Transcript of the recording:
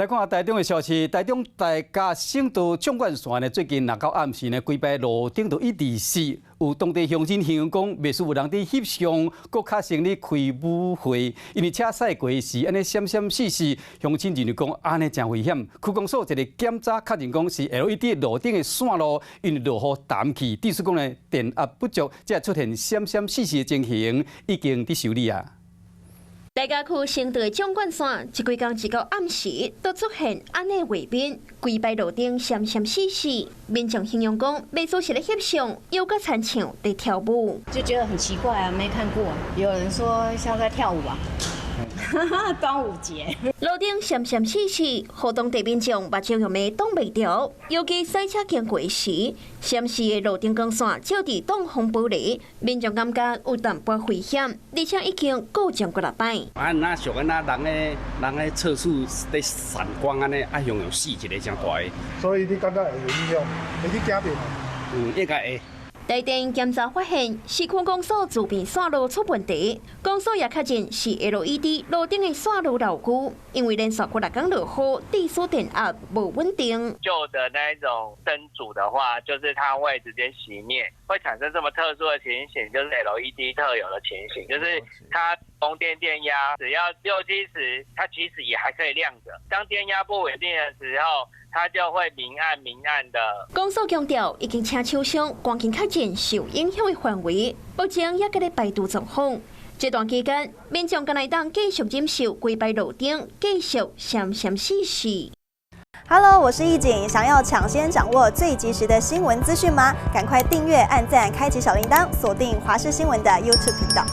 来看台中的消息，台中大甲省道纵贯线呢，最近到暗时呢，规排路顶都一直是有当地乡亲形容讲，袂输有人伫翕相，搁较成咧开舞会，因为车驶过是安尼闪闪烁烁，乡亲认为讲安尼真危险。区公所一个检查确认讲是 LED 路顶的线路，因为落雨淡去，地势讲呢电压不足，才出现闪闪烁烁的情形，已经伫修理啊。 大家区省道纵贯线，一几工一到暗时，都出现安尼画面，规排路顶闪闪烁烁。民众形容讲，袂输是咧翕相，又搁参唱在跳舞，就觉得很奇怪啊，没看过。有人说像在跳舞啊。 端午节，路顶闪闪烁烁，互当地民众目睭用咪挡袂着，尤其赛车经过时，闪烁的路顶光线照伫挡风玻璃，民众感觉有淡薄危险，而且已经故障过6摆。那俗安那人的测速在闪光安尼，用死一个真大个。所以你感觉会有影响，会去检查？应该会。 台电检查发现，市区公所自变线路出问题，公所也确认是 LED 路顶的线路老旧，因为连续过6天落雨，地势电压无稳定。旧的那一种灯组的话，就是它会直接熄灭，会产生这么特殊的情形，就是 LED 特有的情形，就是它供电电压只要60-70，它其实也还可以亮着。当电压不稳定的时候， 它就会明暗的。公所强调，已经请厂商赶紧确诊受影响的范围，目前也搁咧排除状况。这段期间，民众敢来当继续忍受规排路顶继续闪闪烁烁。Hello， 我是易景，想要抢先掌握最及时的新闻资讯吗？赶快订阅、按赞、开启小铃铛，锁定华视新闻的 YouTube 频道。